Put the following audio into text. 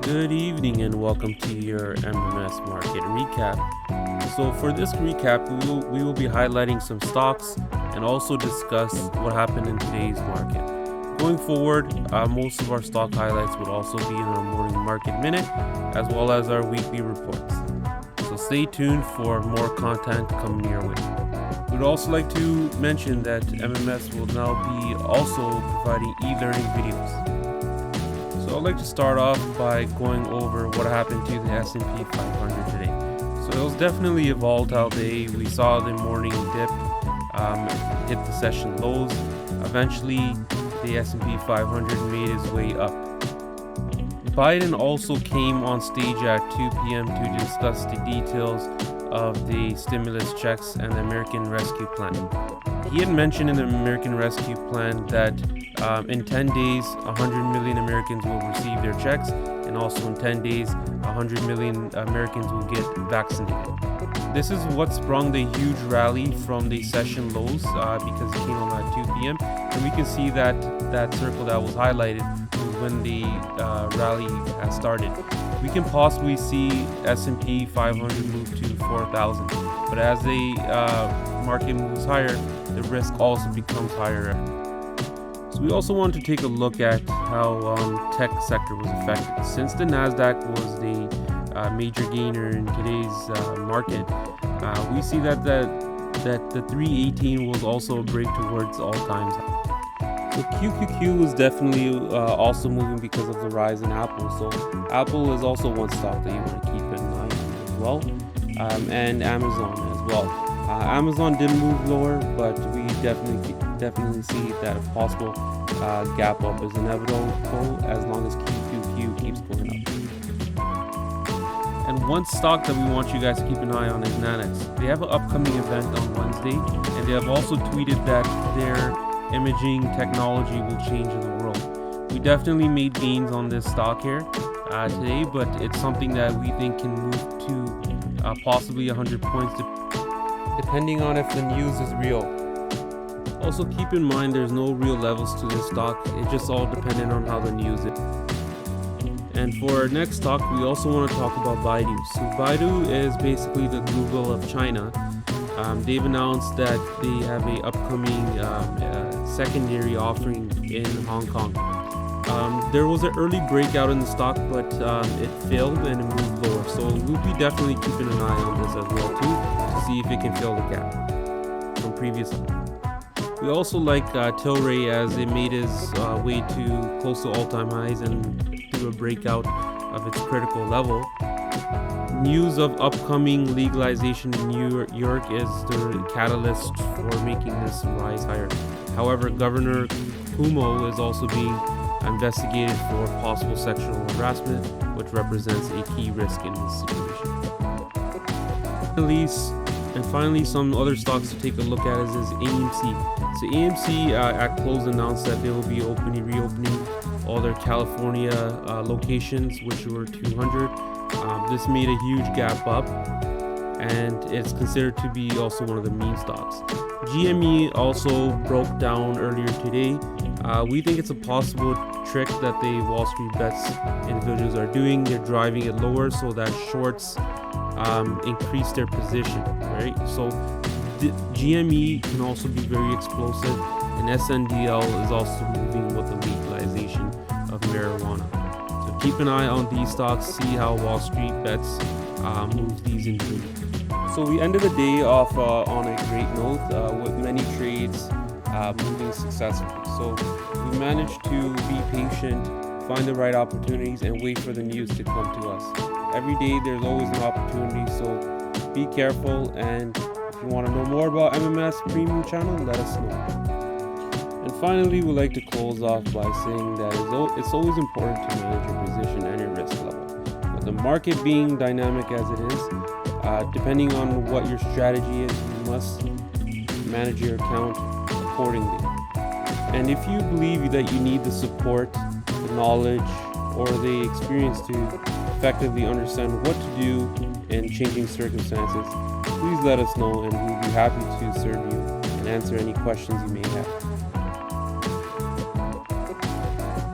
Good evening and welcome to your MMS market recap. So for this recap, we will be highlighting some stocks and also discuss what happened in today's market. Going forward, most of our stock highlights would also be in our morning market minute as well as our weekly reports. So stay tuned for more content coming your way. We'd also like to mention that MMS will now be also providing e-learning videos. So I'd like to start off by going over what happened to the S&P 500 today. So it was definitely a volatile day. We saw the morning dip hit the session lows. Eventually, the S&P 500 made its way up. Biden also came on stage at 2 p.m. to discuss the details of the stimulus checks and the American Rescue Plan. He had mentioned in the American Rescue Plan that in 10 days, 100 million Americans will receive their checks, and also in 10 days, 100 million Americans will get vaccinated. This is what sprung the huge rally from the session lows because it came on at 2 p.m. And we can see that that circle that was highlighted was when the rally has started. We can possibly see S&P 500 move to 4,000, but as the market moves higher, the risk also becomes higher. So we also want to take a look at how tech sector was affected. Since the Nasdaq was the major gainer in today's market, we see that the 318 was also a break towards all-time high. So QQQ was definitely also moving because of the rise in Apple. So Apple is also one stock that you want to keep in mind as well, and Amazon as well. Amazon did move lower, but we definitely see that a possible gap up is inevitable as long as QQQ keeps going up. And one stock that we want you guys to keep an eye on is Nanex. They have an upcoming event on Wednesday, and they have also tweeted that their imaging technology will change the world. We definitely made gains on this stock here today, but it's something that we think can move to possibly 100 points depending on if the news is real. Also keep in mind there's no real levels to this stock, it's just all dependent on how the news is. And for our next stock, we also want to talk about Baidu. So Baidu is basically the Google of China. They've announced that they have a upcoming secondary offering in Hong Kong. There was an early breakout in the stock, but it failed and it moved lower. So we'll be definitely keeping an eye on this as well too, to see if it can fill the gap from previous. We also like Tilray as it made its way to close to all-time highs and through a breakout of its critical level. News of upcoming legalization in New York is the catalyst for making this rise higher. However, Governor Cuomo is also being investigated for possible sexual harassment, which represents a key risk in this situation. Finally, some other stocks to take a look at is AMC. So AMC at close announced that they will be reopening all their California locations, which were 200. This made a huge gap up, and it's considered to be also one of the meme stocks. GME also broke down earlier today. We think it's a possible trick that the Wall Street bets individuals are doing. They're driving it lower so that shorts increase their position, right? So GME can also be very explosive, and SNDL is also moving with the legalization of marijuana. So keep an eye on these stocks, see how Wall Street bets move these individuals. So we ended the day off on a great note with many trades moving successfully. So we managed to be patient, find the right opportunities, and wait for the news to come to us. Every day there's always an opportunity, so be careful, and if you want to know more about MMS Premium Channel, let us know. And finally, we'd like to close off by saying that it's always important to manage your position and your risk level. With the market being dynamic as it is, depending on what your strategy is, you must manage your account accordingly. And if you believe that you need the support, the knowledge, or the experience to effectively understand what to do in changing circumstances, please let us know and we'll be happy to serve you and answer any questions you may have.